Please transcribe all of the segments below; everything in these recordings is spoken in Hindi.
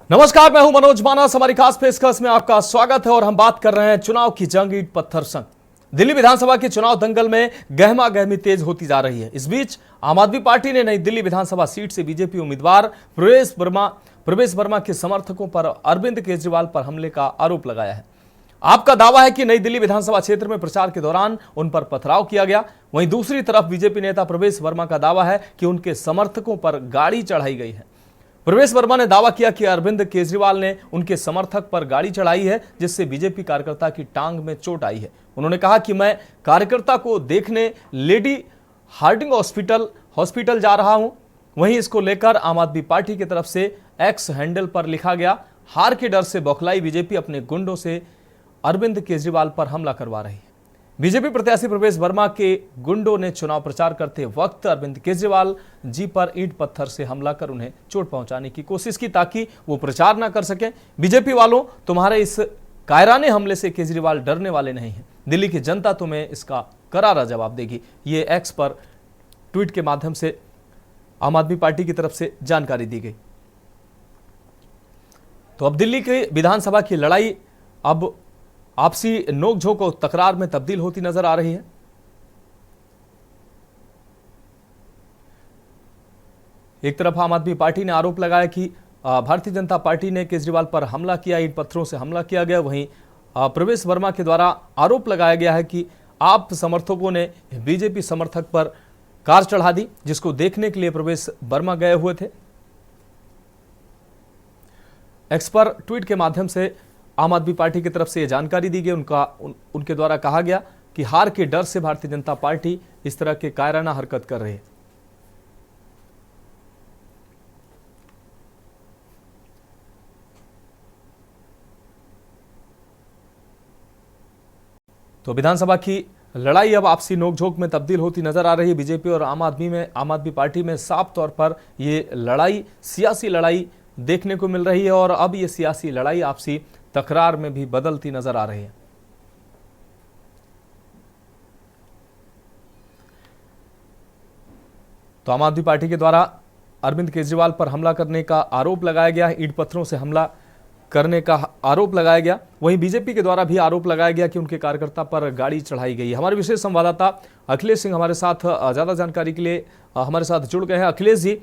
नमस्कार, मैं हूं मनोज मानस। हमारी खास पेशकश में आपका स्वागत है और हम बात कर रहे हैं चुनाव की जंग ईंट पत्थर संग। दिल्ली विधानसभा के चुनाव दंगल में गहमा गहमी तेज होती जा रही है। इस बीच आम आदमी पार्टी ने नई दिल्ली विधानसभा सीट से बीजेपी उम्मीदवार प्रवेश वर्मा के समर्थकों पर अरविंद केजरीवाल पर हमले का आरोप लगाया है। आपका दावा है कि नई दिल्ली विधानसभा क्षेत्र में प्रचार के दौरान उन पर पथराव किया गया। वहीं दूसरी तरफ बीजेपी नेता प्रवेश वर्मा का दावा है कि उनके समर्थकों पर गाड़ी चढ़ाई गई है। प्रवेश वर्मा ने दावा किया कि अरविंद केजरीवाल ने उनके समर्थक पर गाड़ी चढ़ाई है, जिससे बीजेपी कार्यकर्ता की टांग में चोट आई है। उन्होंने कहा कि मैं कार्यकर्ता को देखने लेडी हार्डिंग हॉस्पिटल जा रहा हूं। वहीं इसको लेकर आम आदमी पार्टी की तरफ से एक्स हैंडल पर लिखा गया, हार के डर से बौखलाई बीजेपी अपने गुंडों से अरविंद केजरीवाल पर हमला करवा रही है। बीजेपी प्रत्याशी प्रवेश वर्मा के गुंडों ने चुनाव प्रचार करते वक्त अरविंद केजरीवाल जी पर ईंट पत्थर से हमला कर उन्हें चोट पहुंचाने की कोशिश की, ताकि वो प्रचार ना कर सके। बीजेपी वालों, तुम्हारे इस कायराने हमले से केजरीवाल डरने वाले नहीं हैं। दिल्ली की जनता तुम्हें इसका करारा जवाब देगी। ये एक्स पर ट्वीट के माध्यम से आम आदमी पार्टी की तरफ से जानकारी दी गई। तो अब दिल्ली की विधानसभा की लड़ाई अब आपसी नोकझोंक और तकरार में तब्दील होती नजर आ रही है। एक तरफ आम आदमी पार्टी ने आरोप लगाया कि भारतीय जनता पार्टी ने केजरीवाल पर हमला किया, ईंट पत्थरों से हमला किया गया। वहीं प्रवेश वर्मा के द्वारा आरोप लगाया गया है कि आप समर्थकों ने बीजेपी समर्थक पर कार चढ़ा दी, जिसको देखने के लिए प्रवेश वर्मा गए हुए थे। एक्स पर ट्वीट के माध्यम से आम आदमी पार्टी की तरफ से यह जानकारी दी गई। उनके द्वारा कहा गया कि हार के डर से भारतीय जनता पार्टी इस तरह के कायराना हरकत कर रही है। तो विधानसभा की लड़ाई अब आपसी नोकझोंक में तब्दील होती नजर आ रही है। बीजेपी और आम आदमी पार्टी में साफ तौर पर यह लड़ाई सियासी लड़ाई देखने को मिल रही है और अब यह सियासी लड़ाई आपसी तकरार में भी बदलती नजर आ रही है। तो आम आदमी पार्टी के द्वारा अरविंद केजरीवाल पर हमला करने का आरोप लगाया गया, ईंट पत्थरों से हमला करने का आरोप लगाया गया। वहीं बीजेपी के द्वारा भी आरोप लगाया गया कि उनके कार्यकर्ता पर गाड़ी चढ़ाई गई है। हमारे विशेष संवाददाता अखिलेश सिंह हमारे साथ ज्यादा जानकारी के लिए हमारे साथ जुड़ गए हैं। अखिलेश जी,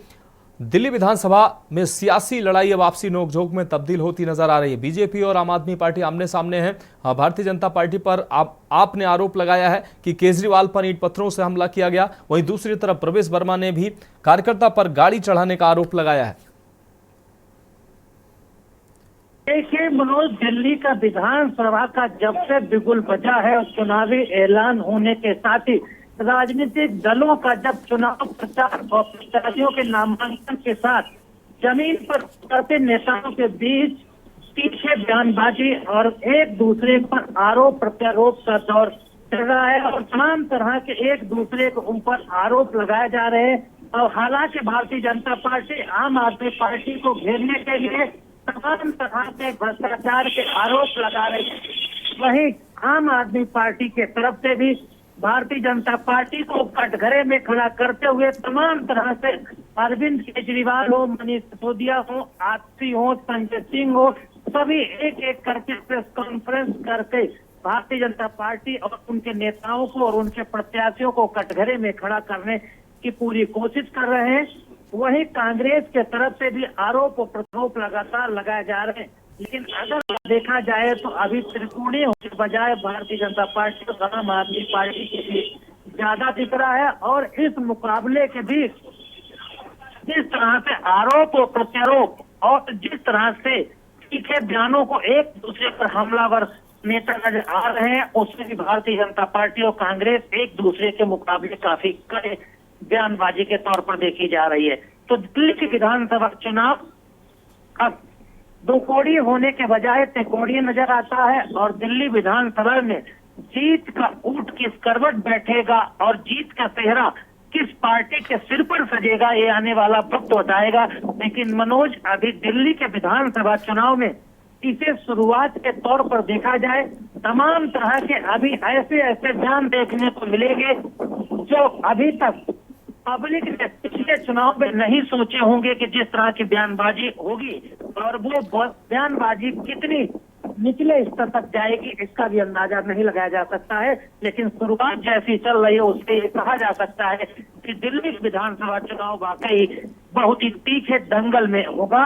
दिल्ली विधानसभा में सियासी लड़ाई अब आपसी नोकझोंक में तब्दील होती नजर आ रही है। बीजेपी और आम आदमी पार्टी आमने सामने हैं। भारतीय जनता पार्टी पर आपने आरोप लगाया है कि केजरीवाल पर ईंट पत्थरों से हमला किया गया। वहीं दूसरी तरफ प्रवेश वर्मा ने भी कार्यकर्ता पर गाड़ी चढ़ाने का आरोप लगाया है। देखिए मनोज, दिल्ली का विधानसभा का जब से बिगुल बजा है और चुनावी ऐलान होने के साथ ही राजनीतिक दलों का जब चुनाव प्रचार और प्रत्याशियों के नामांकन के साथ जमीन पर उतरते नेताओं के बीच तीखे बयानबाजी और एक दूसरे पर आरोप प्रत्यारोप का दौर चल रहा है और तमाम तरह के एक दूसरे के ऊपर आरोप लगाए जा रहे हैं। और हालांकि भारतीय जनता पार्टी आम आदमी पार्टी को घेरने के लिए तमाम तरह के भ्रष्टाचार के आरोप लगा रही है, वहीं आम आदमी पार्टी के तरफ से भी भारतीय जनता पार्टी को कटघरे में खड़ा करते हुए तमाम तरह से अरविंद केजरीवाल हो, मनीष सिसोदिया हो, आतिशी हो, संजय सिंह हो, सभी एक एक करके प्रेस कॉन्फ्रेंस करके भारतीय जनता पार्टी और उनके नेताओं को और उनके प्रत्याशियों को कटघरे में खड़ा करने की पूरी कोशिश कर रहे हैं। वहीं कांग्रेस के तरफ से भी आरोप और प्रत्यारोप लगातार लगाए जा रहे हैं। लेकिन अगर देखा जाए तो अभी त्रिकोणीय होने के बजाय भारतीय जनता पार्टी और आम आदमी पार्टी के बीच ज्यादा दिख रहा है। और इस मुकाबले के बीच जिस तरह से आरोप और प्रत्यारोप और जिस तरह से तीखे बयानों को एक दूसरे पर हमलावर नेता नजर आ रहे हैं, उसमें भी भारतीय जनता पार्टी और कांग्रेस एक दूसरे के मुकाबले काफी कड़े बयानबाजी के तौर पर देखी जा रही है। तो दिल्ली के विधानसभा चुनाव अब दो कोड़ी होने के बजाय त्रिकोणीय नजर आता है और दिल्ली विधानसभा में जीत का ऊंट किस करवट बैठेगा और जीत का सेहरा किस पार्टी के सिर पर सजेगा, ये आने वाला वक्त बताएगा। लेकिन मनोज, अभी दिल्ली के विधानसभा चुनाव में इसे शुरुआत के तौर पर देखा जाए, तमाम तरह के अभी ऐसे बयान देखने को मिलेंगे जो अभी तक पब्लिक ने पिछले चुनाव में नहीं सोचे होंगे कि जिस तरह की बयानबाजी होगी और वो बयानबाजी कितनी निचले स्तर तक जाएगी इसका भी अंदाजा नहीं लगाया जा सकता है। लेकिन शुरुआत जैसी चल रही है उससे ये कहा जा सकता है कि दिल्ली विधानसभा चुनाव वाकई बहुत ही तीखे दंगल में होगा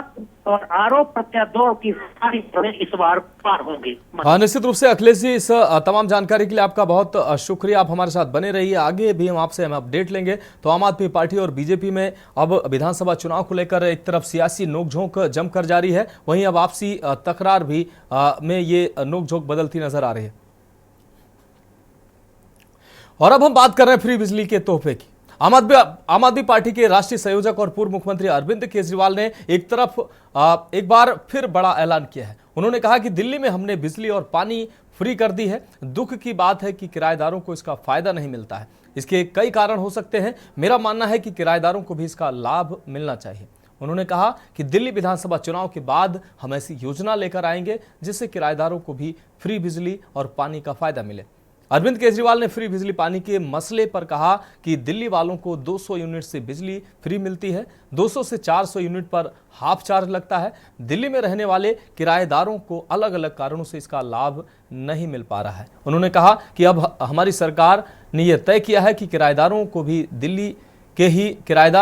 और आरोप प्रत्यारोप की सारी खबरें इस बार पार होंगी। हाँ, निश्चित रूप से अखिलेश जी, इस तमाम जानकारी के लिए आपका बहुत शुक्रिया। आप हमारे साथ बने रहिए, आगे भी हम आपसे अपडेट लेंगे। तो आम आदमी पार्टी और बीजेपी में अब विधानसभा चुनाव को लेकर एक तरफ सियासी नोकझोंक जमकर जारी है, वहीं अब आपसी तकरार भी में ये नोकझोंक बदलती नजर आ रही है। और अब हम बात कर रहे हैं फ्री बिजली के तोहफे की। आम आदमी पार्टी के राष्ट्रीय संयोजक और पूर्व मुख्यमंत्री अरविंद केजरीवाल ने एक तरफ एक बार फिर बड़ा ऐलान किया है। उन्होंने कहा कि दिल्ली में हमने बिजली और पानी फ्री कर दी है। दुख की बात है कि किराएदारों को इसका फायदा नहीं मिलता है। इसके कई कारण हो सकते हैं। मेरा मानना है कि किराएदारों को भी इसका लाभ मिलना चाहिए। उन्होंने कहा कि दिल्ली विधानसभा चुनाव के बाद हम ऐसी योजना लेकर आएंगे जिससे किराएदारों को भी फ्री बिजली और पानी का फायदा मिले। अरविंद केजरीवाल ने फ्री बिजली पानी के मसले पर कहा कि दिल्ली वालों को 200 यूनिट से बिजली फ्री मिलती है, 200 से 400 यूनिट पर हाफ चार्ज लगता है। दिल्ली में रहने वाले किराएदारों को अलग अलग कारणों से इसका लाभ नहीं मिल पा रहा है। उन्होंने कहा कि अब हमारी सरकार ने यह तय किया है कि किराएदार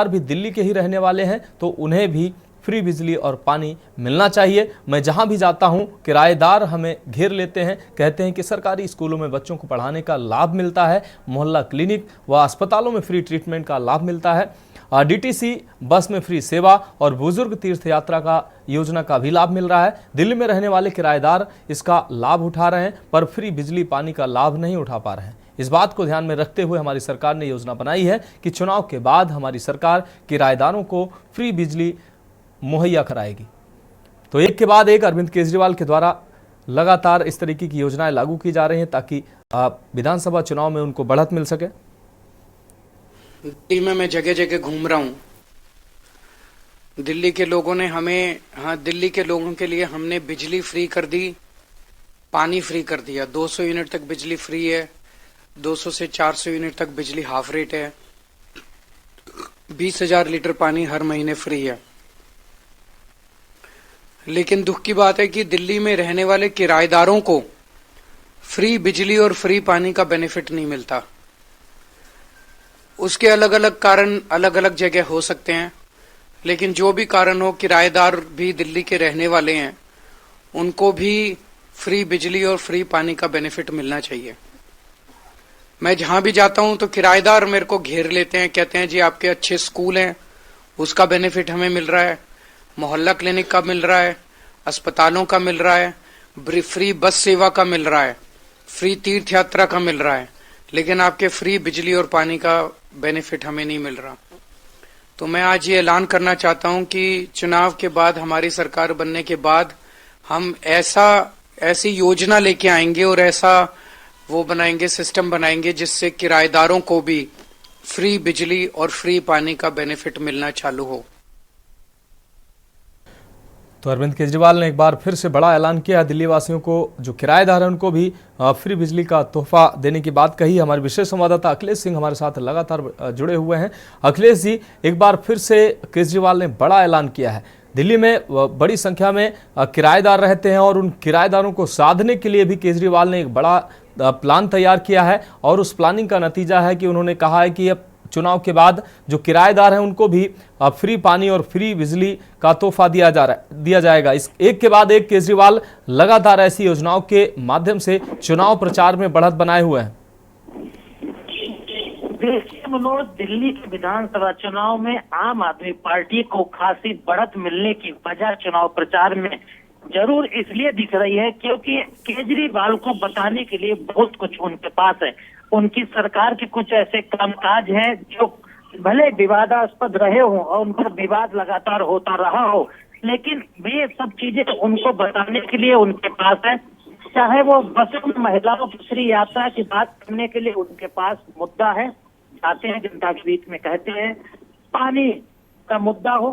भी दिल्ली के ही रहने वाले हैं, तो उन्हें भी फ्री बिजली और पानी मिलना चाहिए। मैं जहां भी जाता हूं किराएदार हमें घेर लेते हैं, कहते हैं कि सरकारी स्कूलों में बच्चों को पढ़ाने का लाभ मिलता है, मोहल्ला क्लिनिक व अस्पतालों में फ्री ट्रीटमेंट का लाभ मिलता है, डीटीसी बस में फ्री सेवा और बुजुर्ग तीर्थ यात्रा का योजना का भी लाभ मिल रहा है। दिल्ली में रहने वाले किराएदार इसका लाभ उठा रहे हैं पर फ्री बिजली पानी का लाभ नहीं उठा पा रहे हैं। इस बात को ध्यान में रखते हुए हमारी सरकार ने योजना बनाई है कि चुनाव के बाद हमारी सरकार किराएदारों को फ्री बिजली मुहैया कराएगी। तो एक के बाद एक अरविंद केजरीवाल के द्वारा लगातार इस तरीके की योजनाएं लागू की जा रही हैं ताकि विधानसभा चुनाव में उनको बढ़त मिल सके। दिल्ली में मैं जगह जगह घूम रहा हूँ। दिल्ली के लोगों ने दिल्ली के लोगों के लिए हमने बिजली फ्री कर दी, पानी फ्री कर दिया। 200 यूनिट तक बिजली फ्री है, 200 से 400 यूनिट तक बिजली हाफ रेट है, 20,000 लीटर पानी हर महीने फ्री है। लेकिन दुख की बात है कि दिल्ली में रहने वाले किराएदारों को फ्री बिजली और फ्री पानी का बेनिफिट नहीं मिलता। उसके अलग अलग कारण अलग अलग जगह हो सकते हैं, लेकिन जो भी कारण हो, किराएदार भी दिल्ली के रहने वाले हैं, उनको भी फ्री बिजली और फ्री पानी का बेनिफिट मिलना चाहिए। मैं जहां भी जाता हूं तो किराएदार मेरे को घेर लेते हैं, कहते हैं जी आपके अच्छे स्कूल हैं, उसका बेनिफिट हमें मिल रहा है, मोहल्ला क्लिनिक का मिल रहा है, अस्पतालों का मिल रहा है, फ्री बस सेवा का मिल रहा है, फ्री तीर्थ यात्रा का मिल रहा है, लेकिन आपके फ्री बिजली और पानी का बेनिफिट हमें नहीं मिल रहा। तो मैं आज ये ऐलान करना चाहता हूं कि चुनाव के बाद, हमारी सरकार बनने के बाद, हम ऐसी योजना लेके आएंगे और ऐसा वो बनाएंगे, सिस्टम बनाएंगे जिससे किराएदारों को भी फ्री बिजली और फ्री पानी का बेनिफिट मिलना चालू हो। तो अरविंद केजरीवाल ने एक बार फिर से बड़ा ऐलान किया। दिल्ली वासियों को, जो किराएदार हैं, उनको भी फ्री बिजली का तोहफा देने की बात कही। हमारे विशेष संवाददाता अखिलेश सिंह हमारे साथ लगातार जुड़े हुए हैं। अखिलेश जी, एक बार फिर से केजरीवाल ने बड़ा ऐलान किया है। दिल्ली में बड़ी संख्या में किराएदार रहते हैं और उन किराएदारों को साधने के लिए भी केजरीवाल ने एक बड़ा प्लान तैयार किया है और उस प्लानिंग का नतीजा है कि उन्होंने कहा है कि अब चुनाव के बाद जो किराएदार हैं उनको भी फ्री पानी और फ्री बिजली का तोहफा दिया जाएगा। इस एक के बाद एक केजरीवाल लगातार ऐसी योजनाओं के माध्यम से चुनाव प्रचार में बढ़त बनाए हुए हैं। देखिए मनोज, दिल्ली के विधानसभा चुनाव में आम आदमी पार्टी को खासी बढ़त मिलने की वजह चुनाव प्रचार में जरूर इसलिए दिख रही है क्योंकि केजरीवाल को बताने के लिए बहुत कुछ उनके पास है। उनकी सरकार के कुछ ऐसे कामकाज हैं जो भले विवादास्पद रहे हों और उन पर विवाद लगातार होता रहा हो, लेकिन वे सब चीजें उनको बताने के लिए उनके पास है। चाहे वो बसों में महिलाओं की फ्री यात्रा की बात करने के लिए उनके पास मुद्दा है, जाते हैं जनता के बीच में कहते हैं, पानी का मुद्दा हो,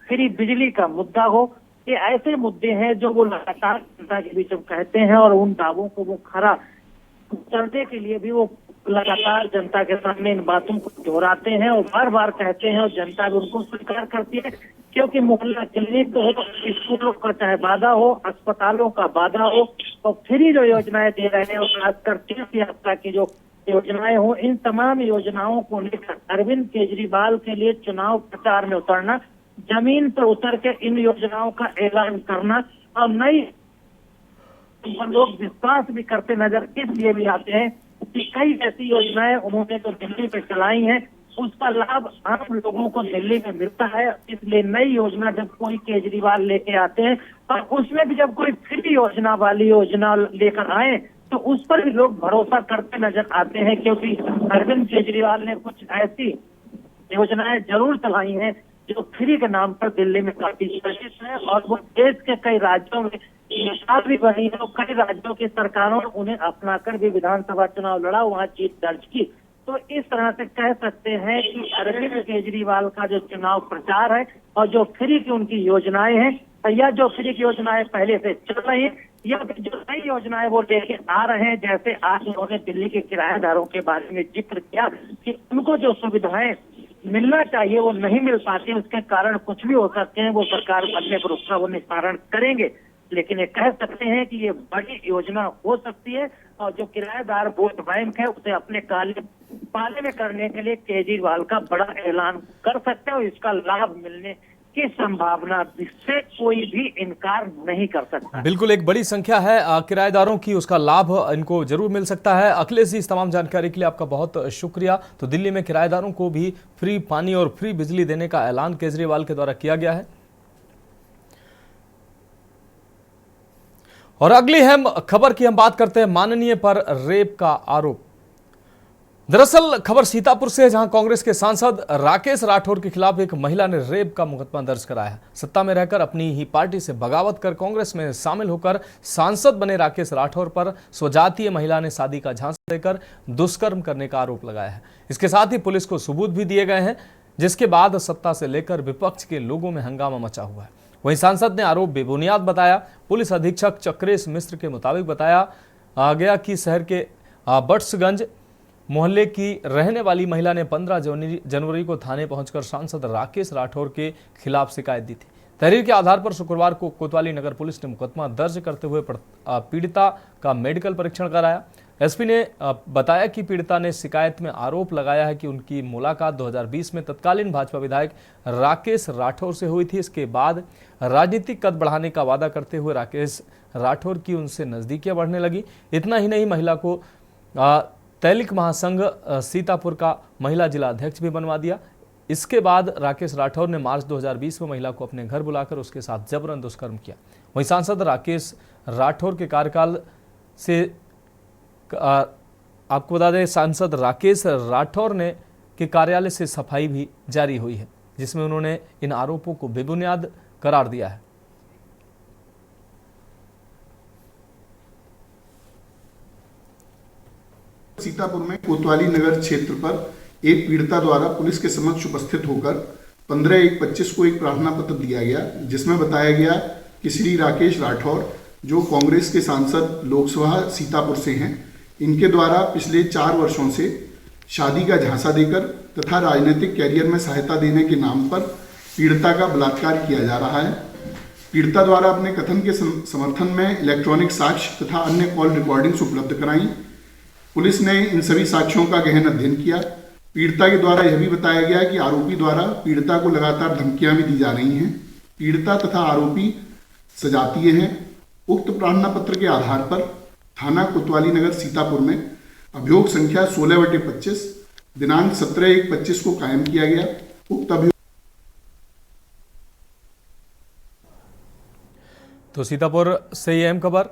फ्री बिजली का मुद्दा हो, ये ऐसे मुद्दे हैं जो वो लगातार जनता के बीच में कहते हैं और उन दावों को वो खरा चलने के लिए भी वो लगातार जनता के सामने इन बातों को दोहराते हैं और बार बार कहते हैं और जनता भी उनको स्वीकार करती है, क्योंकि मोहल्ला क्लिनिक हो, स्कूलों का चाहे वादा हो, अस्पतालों का वादा हो, और फ्री जो योजनाएं दे रहे हैं और खासकर तीर्थ यात्रा की जो योजनाएं हो, इन तमाम योजनाओं को लेकर अरविंद केजरीवाल के लिए चुनाव प्रचार में उतरना, जमीन पर उतर के इन योजनाओं का ऐलान करना और नई लोग विश्वास भी करते नजर इसलिए भी आते हैं कि कई ऐसी योजनाएं उन्होंने जो दिल्ली में चलाई हैं उसका लाभ आम लोगों को दिल्ली में मिलता है। इसलिए नई योजना जब कोई केजरीवाल लेके आते हैं और उसमें भी जब कोई फ्री योजना वाली योजना लेकर आए तो उस पर भी लोग भरोसा करते नजर आते हैं, क्योंकि अरविंद केजरीवाल ने कुछ ऐसी योजनाएं जरूर चलाई हैं जो फ्री के नाम पर दिल्ली में काफी चर्चित है और वो देश के कई राज्यों में मिसाल भी बनी है और कई राज्यों की सरकारों ने उन्हें अपनाकर भी विधानसभा चुनाव लड़ा, वहाँ जीत दर्ज की। तो इस तरह से कह सकते हैं कि अरविंद केजरीवाल का जो चुनाव प्रचार है और जो फ्री की उनकी योजनाएं हैं या जो फ्री की योजनाएं पहले से चल रही है या फिर जो नई योजनाएं वो लेके आ रहे हैं, जैसे आज उन्होंने दिल्ली के किराएदारों के बारे में जिक्र किया कि उनको जो सुविधाएं मिलना चाहिए वो नहीं मिल पाती, उसके कारण कुछ भी हो सकते हैं, वो सरकार बनने पर उसका वो निस्तारण करेंगे। लेकिन ये कह सकते हैं कि ये बड़ी योजना हो सकती है और जो किराएदार वोट बैंक है उसे अपने पाले में करने के लिए केजरीवाल का बड़ा ऐलान कर सकते हैं और इसका लाभ मिलने की संभावना से कोई भी इनकार नहीं कर सकता। बिल्कुल एक बड़ी संख्या है किराएदारों की, उसका लाभ इनको जरूर मिल सकता है। अखिलेश जी, इस तमाम जानकारी के लिए आपका बहुत शुक्रिया। तो दिल्ली में किराएदारों को भी फ्री पानी और फ्री बिजली देने का ऐलान केजरीवाल के द्वारा किया गया है। और अगली हम खबर की हम बात करते हैं, माननीय पर रेप का आरोप। दरअसल खबर सीतापुर से है, जहां कांग्रेस के सांसद राकेश राठौर के खिलाफ एक महिला ने रेप का मुकदमा दर्ज कराया है। सत्ता में रहकर अपनी ही पार्टी से बगावत कर कांग्रेस में शामिल होकर सांसद बने राकेश राठौर पर स्वजातीय महिला ने शादी का झांसा देकर दुष्कर्म करने का आरोप लगाया है। इसके साथ ही पुलिस को सबूत भी दिए गए हैं, जिसके बाद सत्ता से लेकर विपक्ष के लोगों में हंगामा मचा हुआ है। वहीं सांसद ने आरोप बेबुनियाद बताया। पुलिस अधीक्षक चक्रेश मिश्र के मुताबिक बताया गया कि शहर के बट्सगंज मोहल्ले की रहने वाली महिला ने 15 जनवरी को थाने पहुंचकर सांसद राकेश राठौर के खिलाफ शिकायत दी थी। तहरीर के आधार पर शुक्रवार को कोतवाली नगर पुलिस ने मुकदमा दर्ज करते हुए पीड़िता का मेडिकल परीक्षण कराया। एसपी ने बताया कि पीड़िता ने शिकायत में आरोप लगाया है कि उनकी मुलाकात 2020 में तत्कालीन भाजपा विधायक राकेश राठौर से हुई थी। इसके बाद राजनीतिक कद बढ़ाने का वादा करते हुए राकेश राठौर की उनसे नजदीकियां बढ़ने लगी। इतना ही नहीं, महिला को तैलिक महासंघ सीतापुर का महिला जिला अध्यक्ष भी बनवा दिया। इसके बाद राकेश राठौर ने मार्च 2020 में महिला को अपने घर बुलाकर उसके साथ जबरन दुष्कर्म किया। वहीं सांसद राकेश राठौर के कार्यकाल से आपको बता दें, सांसद राकेश राठौर ने के कार्यालय से सफाई भी जारी हुई है, जिसमें उन्होंने इन आरोपों को बेबुनियाद करार दिया है। सीतापुर में कोतवाली नगर क्षेत्र पर एक पीड़िता द्वारा पुलिस के समक्ष उपस्थित होकर 15/1/25 को एक प्रार्थना पत्र दिया गया, जिसमें बताया गया कि श्री राकेश राठौर, जो कांग्रेस के सांसद लोकसभा सीतापुर से हैं, इनके द्वारा पिछले 4 वर्षों से शादी का झांसा देकर तथा राजनीतिक कैरियर में सहायता देने के नाम पर पीड़िता का बलात्कार किया जा रहा है। पीड़िता द्वारा अपने कथन के समर्थन में इलेक्ट्रॉनिक साक्ष्य तथा अन्य कॉल रिकॉर्डिंग्स उपलब्ध कराई। पुलिस ने इन सभी साक्ष्यों का गहन अध्ययन किया। पीड़िता के द्वारा यह भी बताया गया कि आरोपी द्वारा पीड़िता को लगातार धमकियां भी दी जा रही हैं। पीड़िता तथा आरोपी सजातीय हैं। उक्त प्रार्थना पत्र के आधार पर थाना कोतवाली नगर सीतापुर में अभियोग संख्या 16/25 दिनांक 17/1/25 को कायम किया गया। उक्त अभियोग तो सीतापुर से ये अहम खबर,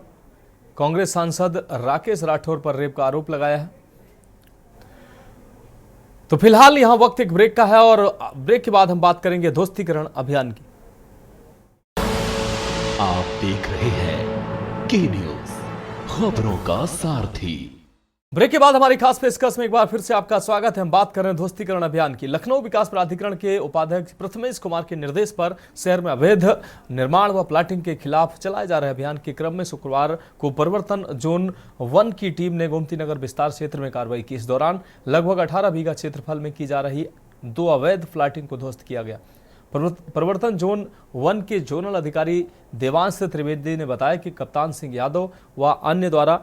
कांग्रेस सांसद राकेश राठौर पर रेप का आरोप लगाया है। तो फिलहाल यहां वक्त एक ब्रेक का है और ब्रेक के बाद हम बात करेंगे दोस्तीकरण अभियान की। आप देख रहे हैं के न्यूज, खबरों का सारथी। ब्रेक के बाद हमारी खास पेशकश में एक बार फिर से आपका स्वागत है। हम बात कर रहे हैं ध्वस्तीकरण अभियान की। लखनऊ विकास प्राधिकरण के उपाध्यक्ष प्रथमेश कुमार के निर्देश पर शहर में अवैध निर्माण व प्लाटिंग के खिलाफ चलाए जा रहे अभियान के क्रम में शुक्रवार को परिवर्तन जोन 1 की टीम ने गोमती नगर विस्तार क्षेत्र में कार्रवाई की। इस दौरान लगभग 18 बीघा क्षेत्रफल में की जा रही 2 अवैध प्लाटिंग को ध्वस्त किया गया। परिवर्तन जोन 1 के जोनल अधिकारी देवांश त्रिवेदी ने बताया कि कप्तान सिंह यादव व अन्य द्वारा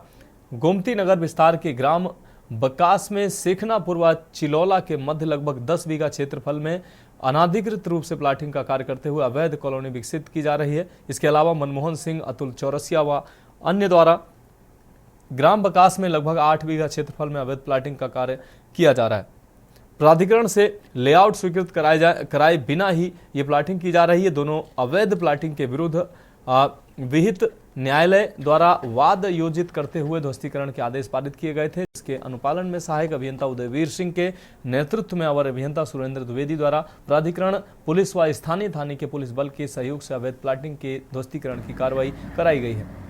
गोमती नगर विस्तार के ग्राम बकास में सेखनापुर व चिलौला के मध्य लगभग 10 बीघा क्षेत्रफल में अनाधिकृत रूप से प्लाटिंग का कार्य करते हुए अवैध कॉलोनी विकसित की जा रही है। इसके अलावा मनमोहन सिंह, अतुल चौरसिया व अन्य द्वारा ग्राम बकास में लगभग 8 बीघा क्षेत्रफल में अवैध प्लाटिंग का कार्य किया जा रहा है। प्राधिकरण से लेआउट स्वीकृत कराए बिना ही ये प्लाटिंग की जा रही है। दोनों अवैध प्लाटिंग के विरुद्ध विहित न्यायालय द्वारा वाद योजित करते हुए ध्वस्तीकरण के आदेश पारित किए गए थे। इसके अनुपालन में सहायक अभियंता उदयवीर सिंह के नेतृत्व में अवर अभियंता सुरेंद्र द्विवेदी द्वारा प्राधिकरण, पुलिस व स्थानीय थाने के पुलिस बल के सहयोग से अवैध प्लाटिंग के ध्वस्तीकरण की कार्रवाई कराई गई है।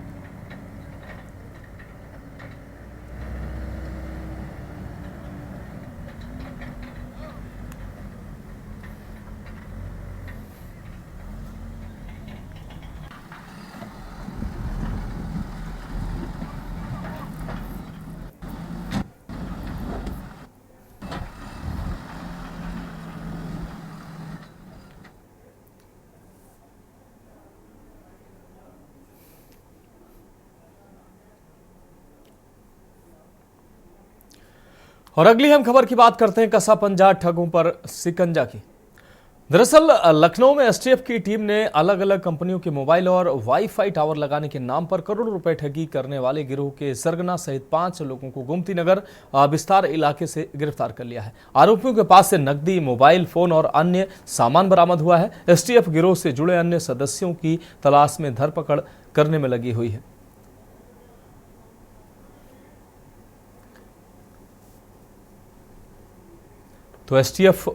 और अगली हम खबर की बात करते हैं कसा पंजा ठगों पर शिकंजा की। दरअसल लखनऊ में एसटीएफ की टीम ने अलग अलग कंपनियों के मोबाइल और वाईफाई टावर लगाने के नाम पर करोड़ों रुपए ठगी करने वाले गिरोह के सरगना सहित 5 लोगों को गोमती नगर विस्तार इलाके से गिरफ्तार कर लिया है। आरोपियों के पास से नकदी, मोबाइल फोन और अन्य सामान बरामद हुआ है। एसटीएफ गिरोह से जुड़े अन्य सदस्यों की तलाश में धरपकड़ करने में लगी हुई है। तो एसटीएफ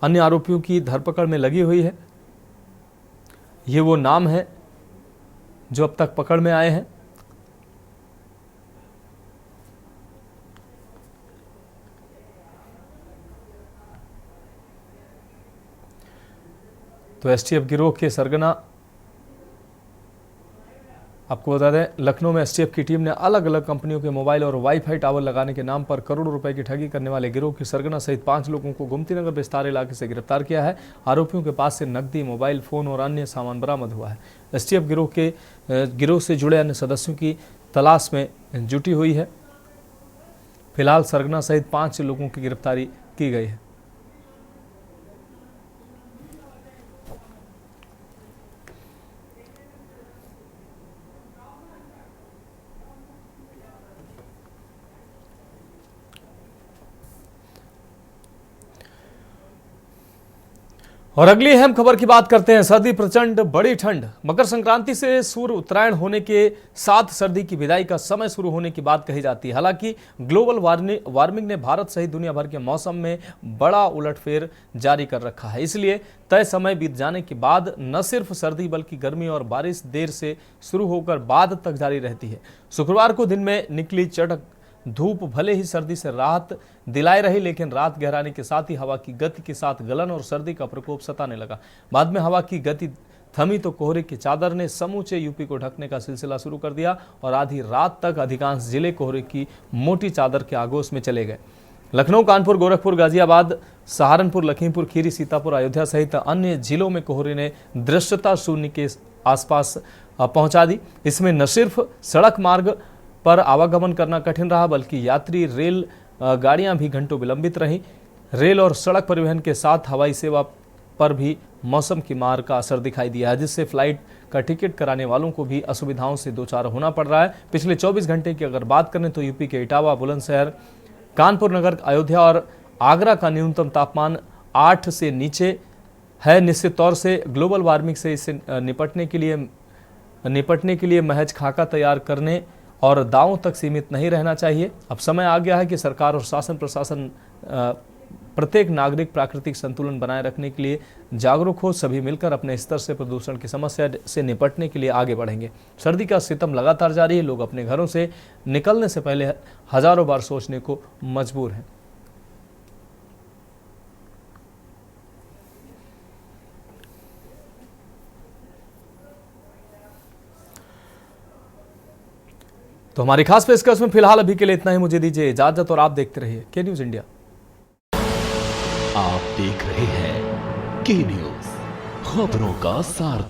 अन्य आरोपियों की धरपकड़ में लगी हुई है। ये वो नाम है जो अब तक पकड़ में आए हैं। तो एसटीएफ गिरोह के सरगना, आपको बता दें, लखनऊ में एसटीएफ की टीम ने अलग अलग कंपनियों के मोबाइल और वाईफाई टावर लगाने के नाम पर करोड़ों रुपए की ठगी करने वाले गिरोह के सरगना सहित 5 लोगों को गोमती नगर विस्तार इलाके से गिरफ्तार किया है। आरोपियों के पास से नकदी, मोबाइल फोन और अन्य सामान बरामद हुआ है। एसटीएफ गिरोह से जुड़े अन्य सदस्यों की तलाश में जुटी हुई है। फिलहाल सरगना सहित 5 लोगों की गिरफ्तारी की गई है। और अगली अहम खबर की बात करते हैं। सर्दी प्रचंड, बड़ी ठंड। मकर संक्रांति से सूर्य उत्तरायण होने के साथ सर्दी की विदाई का समय शुरू होने की बात कही जाती है। हालांकि ग्लोबल वार्मिंग ने भारत सहित दुनिया भर के मौसम में बड़ा उलटफेर जारी कर रखा है। इसलिए तय समय बीत जाने के बाद न सिर्फ सर्दी बल्कि गर्मी और बारिश देर से शुरू होकर बाद तक जारी रहती है। शुक्रवार को दिन में निकली चटक धूप भले ही सर्दी से राहत दिलाए रही, लेकिन रात गहराने के साथ ही हवा की गति के साथ गलन और सर्दी का प्रकोप सताने लगा। बाद में हवा की गति थमी तो कोहरे की चादर ने समूचे यूपी को ढकने का सिलसिला शुरू कर दिया और आधी रात तक अधिकांश जिले कोहरे की मोटी चादर के आगोश में चले गए। लखनऊ, कानपुर, गोरखपुर, गाजियाबाद, सहारनपुर, लखीमपुर खीरी, सीतापुर, अयोध्या सहित अन्य जिलों में कोहरे ने दृश्यता शून्य के आसपास पहुंचा दी। इसमें न सिर्फ सड़क मार्ग पर आवागमन करना कठिन रहा, बल्कि यात्री रेल गाड़ियां भी घंटों विलंबित रहीं। रेल और सड़क परिवहन के साथ हवाई सेवा पर भी मौसम की मार का असर दिखाई दिया है, जिससे फ्लाइट का टिकट कराने वालों को भी असुविधाओं से दो चार होना पड़ रहा है। पिछले 24 घंटे की अगर बात करें तो यूपी के इटावा, बुलंदशहर, कानपुर नगर, अयोध्या और आगरा का न्यूनतम तापमान 8 से नीचे है। निश्चित तौर से ग्लोबल वार्मिंग से इससे निपटने के लिए महज खाका तैयार करने और दावों तक सीमित नहीं रहना चाहिए। अब समय आ गया है कि सरकार और शासन प्रशासन प्रत्येक नागरिक प्राकृतिक संतुलन बनाए रखने के लिए जागरूक हो। सभी मिलकर अपने स्तर से प्रदूषण की समस्या से निपटने के लिए आगे बढ़ेंगे। सर्दी का सितम लगातार जारी है। लोग अपने घरों से निकलने से पहले हजारों बार सोचने को मजबूर हैं। तो हमारी खास पेशकश में फिलहाल अभी के लिए इतना ही। मुझे दीजिए इजाजत और आप देखते रहिए के न्यूज इंडिया। आप देख रहे हैं के न्यूज, खबरों का सारथी।